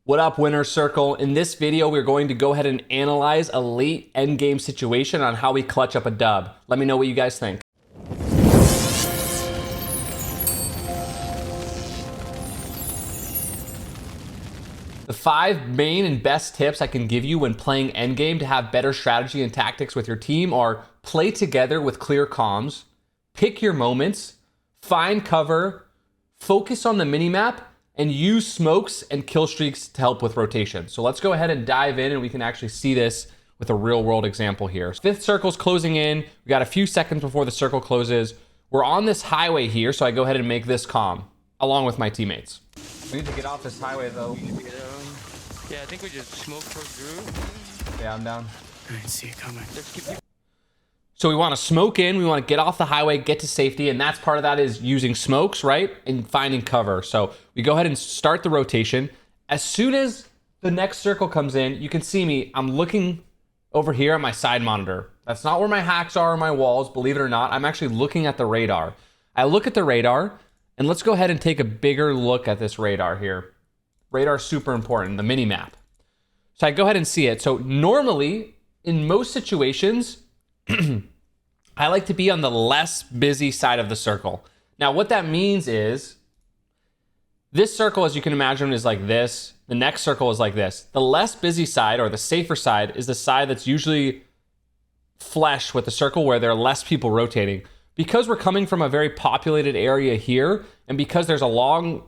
What up, Winner Circle? In this video, we're going to go ahead and analyze a late endgame situation on how we clutch up a dub. Let me know what you guys think. The 5 main and best tips I can give you when playing endgame to have better strategy and tactics with your team are play together with clear comms, pick your moments, find cover, focus on the minimap, and use smokes and kill streaks to help with rotation. So let's go ahead and dive in and we can actually see this with a real world example here. 5th circle's closing in. We got a few seconds before the circle closes. We're on this highway here, so I go ahead and make this calm along with my teammates. We need to get off this highway though. Yeah, I think we just smoked towards Drew. Yeah, I'm down. I didn't see it coming. So we want to smoke in, we want to get off the highway, get to safety, and that's part of that is using smokes, right? And finding cover. So we go ahead and start the rotation. As soon as the next circle comes in, you can see me, I'm looking over here at my side monitor. That's not where my hacks are or my walls, believe it or not. I'm actually looking at the radar. I look at the radar, and let's go ahead and take a bigger look at this radar here. Radar is super important, the mini map. So I go ahead and see it. So normally, in most situations, I like to be on the less busy side of the circle. Now, what that means is this circle, as you can imagine, is like this. The next circle is like this. The less busy side or the safer side is the side that's usually flush with the circle where there are less people rotating. Because we're coming from a very populated area here, and because there's a long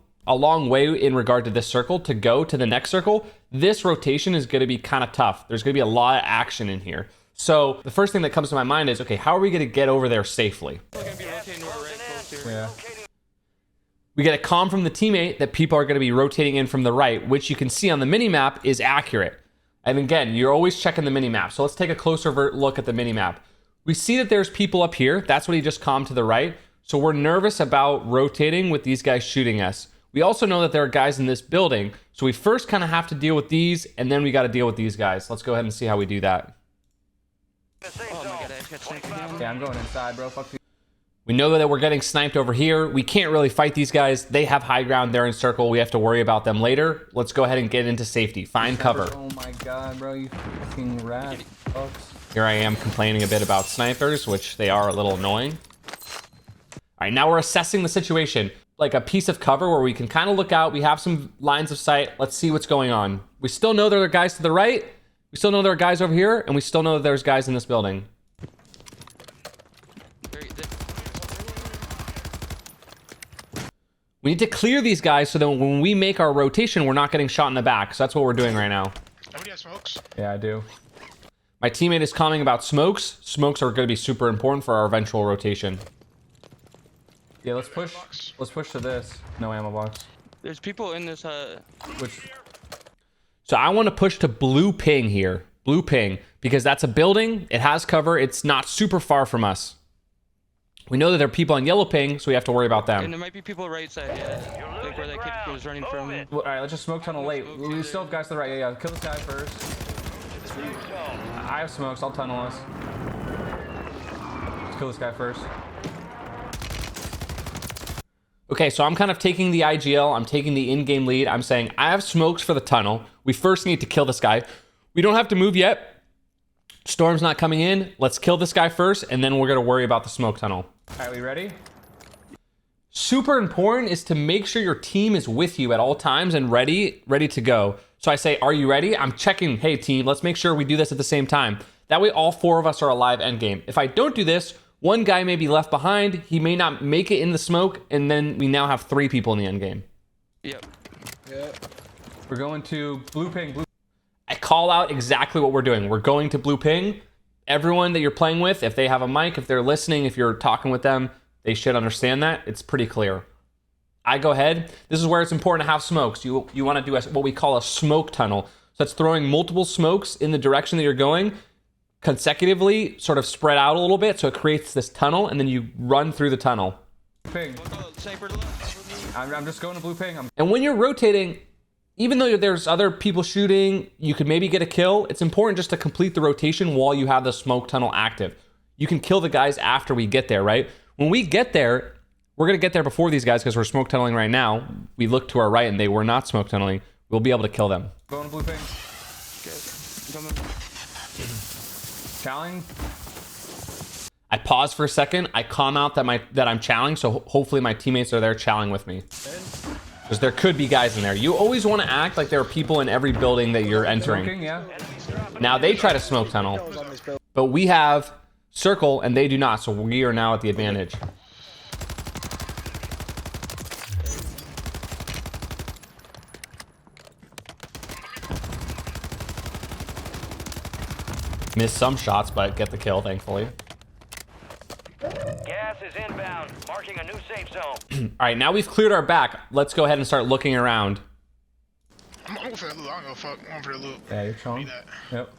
way in regard to this circle to go to the next circle, this rotation is going to be kind of tough. There's going to be a lot of action in here. So the first thing that comes to my mind is, okay, how are we going to get over there safely? Yeah. We get a comm from the teammate that people are going to be rotating in from the right, which you can see on the mini map is accurate. And again, you're always checking the mini map. So let's take a closer look at the mini map. We see that there's people up here. That's what he just commed to the right. So we're nervous about rotating with these guys shooting us. We also know that there are guys in this building. So we first kind of have to deal with these, and then we got to deal with these guys. Let's go ahead and see how we do that. Oh my god, I got sniped again. Yeah, I'm going inside, bro. Fuck you. We know that we're getting sniped over here. We can't really fight these guys. They have high ground. They're in circle. We have to worry about them later. Let's go ahead and get into safety. Find cover. Oh my god, bro, you fucking rat. Here I am complaining a bit about snipers, which they are a little annoying. All right, now we're assessing the situation. Like a piece of cover where we can kind of look out. We have some lines of sight. Let's see what's going on. We still know there are guys to the right. We still know there are guys over here, and we still know that there's guys in this building. We need to clear these guys so that when we make our rotation, we're not getting shot in the back. So that's what we're doing right now. Everybody has smokes? Yeah, I do. My teammate is commenting about smokes. Smokes are going to be super important for our eventual rotation. Yeah, let's push. Let's push to this. No ammo box. There's people in this Which? So I want to push to blue ping here. Blue ping. Because that's a building. It has cover. It's not super far from us. We know that there are people on yellow ping, so we have to worry about them. and there might be people right side, yeah. Like where that kid was running from. Well, all right, let's just smoke tunnel late. We still have guys to the right. Yeah, kill this guy first. I have smokes. I'll tunnel us. Let's kill this guy first. Okay, so I'm kind of taking the IGL. I'm taking the in-game lead. I'm saying I have smokes for the tunnel. We first need to kill this guy. We don't have to move yet. Storm's not coming in. Let's kill this guy first, and then we're going to worry about the smoke tunnel. All right, we ready? Super important is to make sure your team is with you at all times and ready to go. So I say, are you ready? I'm checking, hey team, let's make sure we do this at the same time. That way all 4 of us are alive endgame. If I don't do this, one guy may be left behind. He may not make it in the smoke, and then we now have 3 people in the end game. Yep. We're going to blue ping. I call out exactly what we're doing. We're going to blue ping. Everyone that you're playing with, if they have a mic, if they're listening, if you're talking with them, they should understand that. It's pretty clear. I go ahead. This is where it's important to have smokes. You want to do what we call a smoke tunnel. So that's throwing multiple smokes in the direction that you're going, consecutively sort of spread out a little bit so it creates this tunnel, and then you run through the tunnel. Ping. I'm just going to blue ping. And when you're rotating, even though there's other people shooting, you could maybe get a kill. It's important just to complete the rotation while you have the smoke tunnel active. You can kill the guys after we get there, right? When we get there, we're going to get there before these guys because we're smoke tunneling right now. We look to our right and they were not smoke tunneling. we'll be able to kill them. Going to blue ping. Okay. Challenge. I pause for a second. I calm out that I'm challenging, so hopefully my teammates are there challenging with me. Because there could be guys in there. You always want to act like there are people in every building that you're entering. Smoking, yeah. Now they try to smoke tunnel, but we have circle and they do not, so we are now at the advantage. Missed some shots, but get the kill, thankfully. Gas is inbound, marking a new safe zone. All right, now we've cleared our back. Let's go ahead and start looking around. I'm going for that loot. I don't give a fuck. I'm going for the loot. Yeah, you're chilling. That. Yep.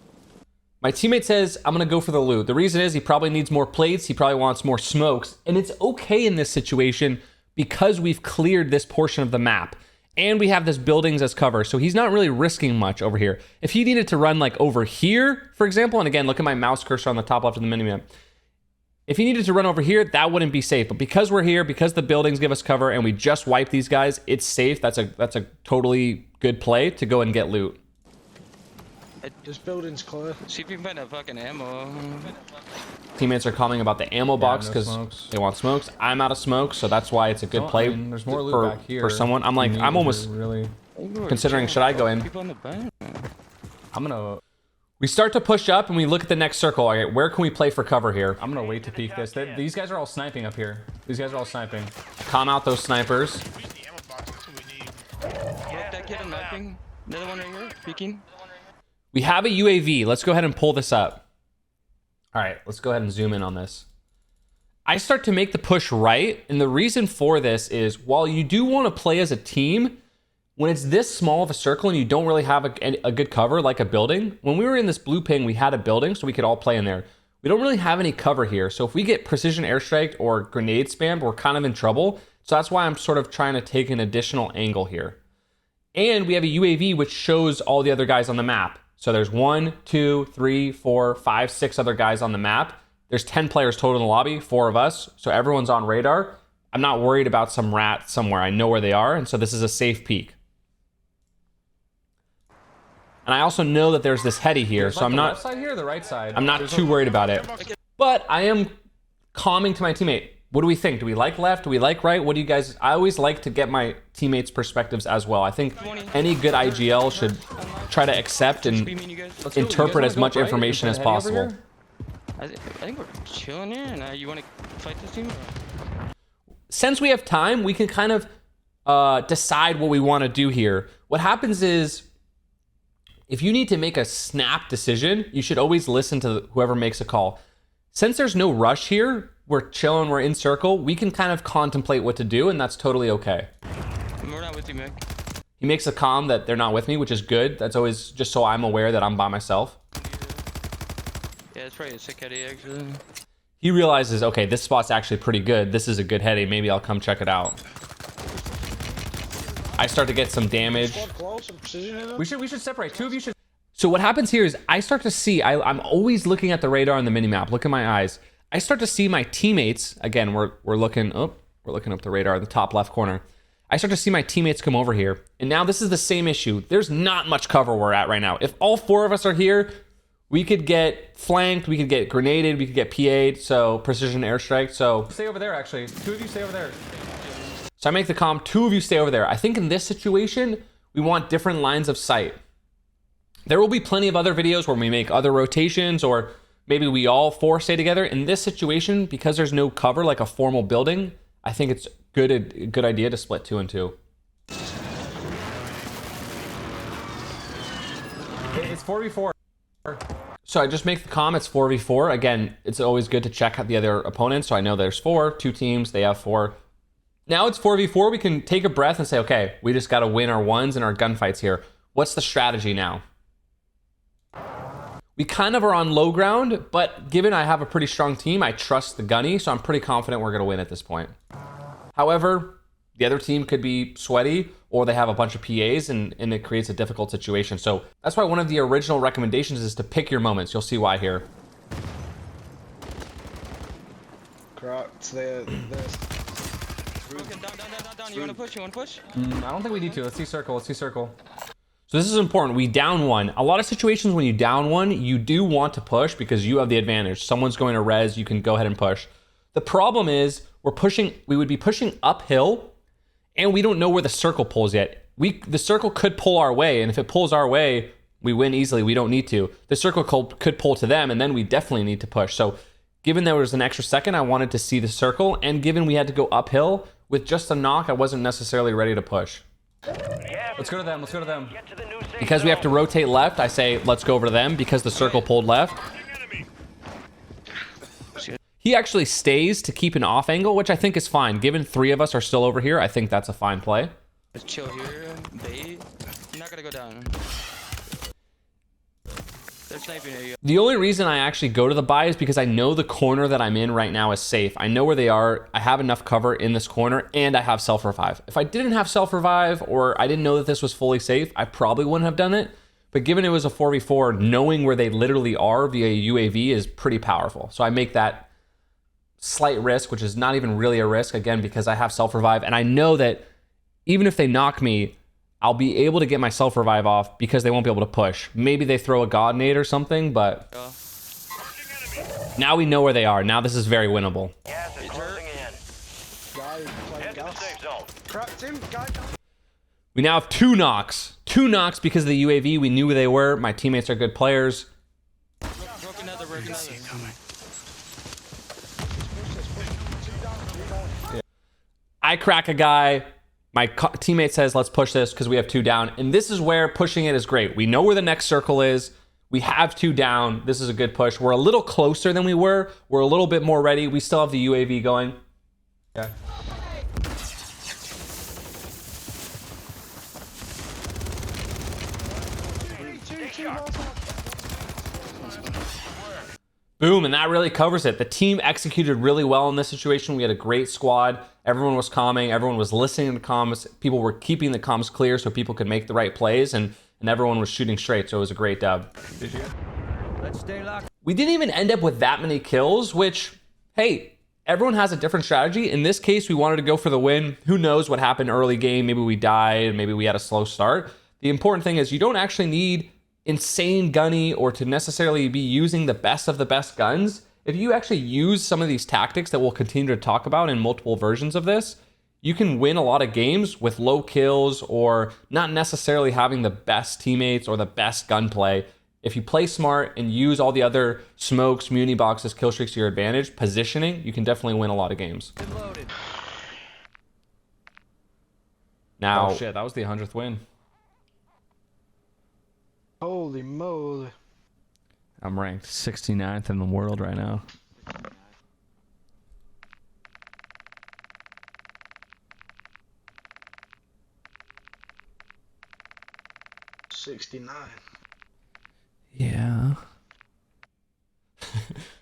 My teammate says, I'm going to go for the loot. The reason is he probably needs more plates. He probably wants more smokes. And it's okay in this situation because we've cleared this portion of the map. And we have this buildings as cover. So he's not really risking much over here. If he needed to run like over here, for example, and again, look at my mouse cursor on the top left of the minimap. If he needed to run over here, that wouldn't be safe. But because we're here, because the buildings give us cover and we just wipe these guys, it's safe. That's a totally good play to go and get loot. This building's clear. See if you can find a fucking ammo. Teammates are calling about the ammo box no because smokes. they want smokes. I'm out of smokes, so that's why it's a good No, play I mean, there's more loot for, back here. for someone. I'm like, I'm almost really. considering, should I go in? People on the bank. I'm gonna We start to push up and we look at the next circle. All right, where can we play for cover here? wait to peek this. These guys are all sniping up here. These guys are all sniping. Calm out those snipers. We need the ammo box. That's what we need. Look, that kid I'm knifing. Another one right here, peeking. We have a UAV. Let's go ahead and pull this up. All right, let's go ahead and zoom in on this. I start to make the push right, and the reason for this is while you do want to play as a team, when it's this small of a circle and you don't really have a good cover like a building, when we were in this blue ping, we had a building so we could all play in there. We don't really have any cover here, so if we get precision airstrike or grenade spammed, we're kind of in trouble. So that's why I'm sort of trying to take an additional angle here. And we have a UAV which shows all the other guys on the map. So there's 1, 2, 3, 4, 5, 6 other guys on the map. There's 10 players total in the lobby, 4 of us. So everyone's on radar. I'm not worried about some rat somewhere. I know where they are. And so this is a safe peek. And I also know that there's this heady here. So I'm the not, left side here or the right side? I'm not too worried about it. But I am calming to my teammate. What do we think? Do we like left? Do we like right? What do you guys... I always like to get my teammates' perspectives as well. I think any good IGL should try to accept and interpret as much information as possible. I think we're chilling here. Now you want to fight this team? Since we have time, we can kind of decide what we want to do here. What happens is, if you need to make a snap decision, you should always listen to whoever makes a call. Since there's no rush here, we're chilling, we're in circle, we can kind of contemplate what to do, and that's totally okay. We're not with you, Mick. He makes a comm that they're not with me, which is good. That's always just so I'm aware that I'm by myself. Yeah, it's probably a sick heady, actually. He realizes, okay, this spot's actually pretty good. This is a good heady. Maybe I'll come check it out. I start to get some damage. We should separate. Two of you should. So what happens here is I start to see, I'm always looking at the radar on the minimap. Look at my eyes. I start to see my teammates. Again, we're looking up the radar in the top left corner. I start to see my teammates come over here. And now this is the same issue. There's not much cover we're at right now. If all 4 of us are here, we could get flanked, we could get grenaded, we could get PA'd, so precision airstrike. So Stay over there, actually. 2 of you stay over there. So I make the comm, 2 of you stay over there. I think in this situation, we want different lines of sight. There will be plenty of other videos where we make other rotations, or maybe we all 4 stay together. In this situation, because there's no cover like a formal building, I think it's a good idea to split 2 and 2. It's 4v4. So I just make the comm, it's 4v4. Again, it's always good to check out the other opponents. So I know there's 4, 2 teams, they have 4. Now it's 4v4, we can take a breath and say, okay, we just got to win our ones and our gunfights here. What's the strategy now? We kind of are on low ground, but given I have a pretty strong team, I trust the gunny, so I'm pretty confident we're going to win at this point. However, the other team could be sweaty, or they have a bunch of PAs, and it creates a difficult situation. So that's why one of the original recommendations is to pick your moments. You'll see why here. Correct. There's Broken, down. You wanna push? I don't think we need to. Let's see circle. So this is important. We down one. A lot of situations when you down one, you do want to push because you have the advantage. Someone's going to res, you can go ahead and push. The problem is we would be pushing uphill and we don't know where the circle pulls yet. The circle could pull our way, and if it pulls our way, we win easily. We don't need to. The circle could pull to them, and then we definitely need to push. So given there was an extra second, I wanted to see the circle, and given we had to go uphill with just a knock, I wasn't necessarily ready to push. Let's go to them. Let's go to them. Get to the new safe Because we have to rotate left, I say let's go over to them because the circle pulled left. He actually stays to keep an off angle, which I think is fine. Given 3 of us are still over here, I think that's a fine play. Let's chill here. Bait. You're not gonna go down. They're sniping at you. The only reason I actually go to the buy is because I know the corner that I'm in right now is safe. I know where they are. I have enough cover in this corner, and I have self-revive. If I didn't have self-revive or I didn't know that this was fully safe, I probably wouldn't have done it. But given it was a 4v4, knowing where they literally are via UAV is pretty powerful. So I make that slight risk, which is not even really a risk, again, because I have self-revive. And I know that even if they knock me, I'll be able to get my self-revive off because they won't be able to push. Maybe they throw a god nade or something, but now we know where they are. Now this is very winnable. Gas is closing in. Guy playing Head to the gas. safe zone. Cracked him. Guy. We now have 2 knocks. 2 knocks because of the UAV. We knew where they were. My teammates are good players. Broke another. I crack a guy. My teammate says, let's push this because we have 2 down. And this is where pushing it is great. We know where the next circle is. We have 2 down. This is a good push. We're a little closer than we were. We're a little bit more ready. We still have the UAV going. Yeah. Boom, and that really covers it. The team executed really well in this situation. We had a great squad. Everyone was calming. Everyone was listening to comms. People were keeping the comms clear so people could make the right plays, and everyone was shooting straight, so it was a great dub. Let's stay locked. We didn't even end up with that many kills, which, hey, everyone has a different strategy. In this case, we wanted to go for the win. Who knows what happened early game? Maybe we died. Maybe we had a slow start. The important thing is you don't actually need insane gunny or to necessarily be using the best of the best guns. If you actually use some of these tactics that we'll continue to talk about in multiple versions of this, you can win a lot of games with low kills or not necessarily having the best teammates or the best gunplay. If you play smart and use all the other smokes, muni boxes, kill streaks to your advantage, positioning, you can definitely win a lot of games. Now, oh shit, that was the 100th win. Holy moly. I'm ranked 69th in the world right now. $69. Yeah.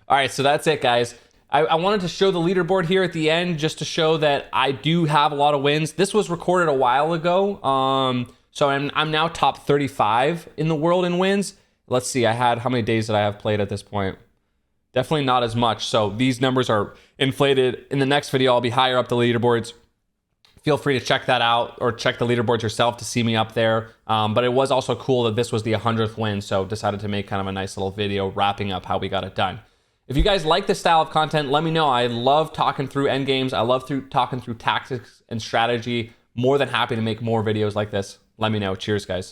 All right, so that's it, guys. I wanted to show the leaderboard here at the end just to show that I do have a lot of wins. This was recorded a while ago. So I'm now top 35 in the world in wins. Let's see, how many days did I have played at this point? Definitely not as much. So these numbers are inflated. In the next video, I'll be higher up the leaderboards. Feel free to check that out or check the leaderboards yourself to see me up there. But it was also cool that this was the 100th win. So decided to make kind of a nice little video wrapping up how we got it done. If you guys like this style of content, let me know. I love talking through end games. I love talking through tactics and strategy. More than happy to make more videos like this. Let me know. Cheers, guys.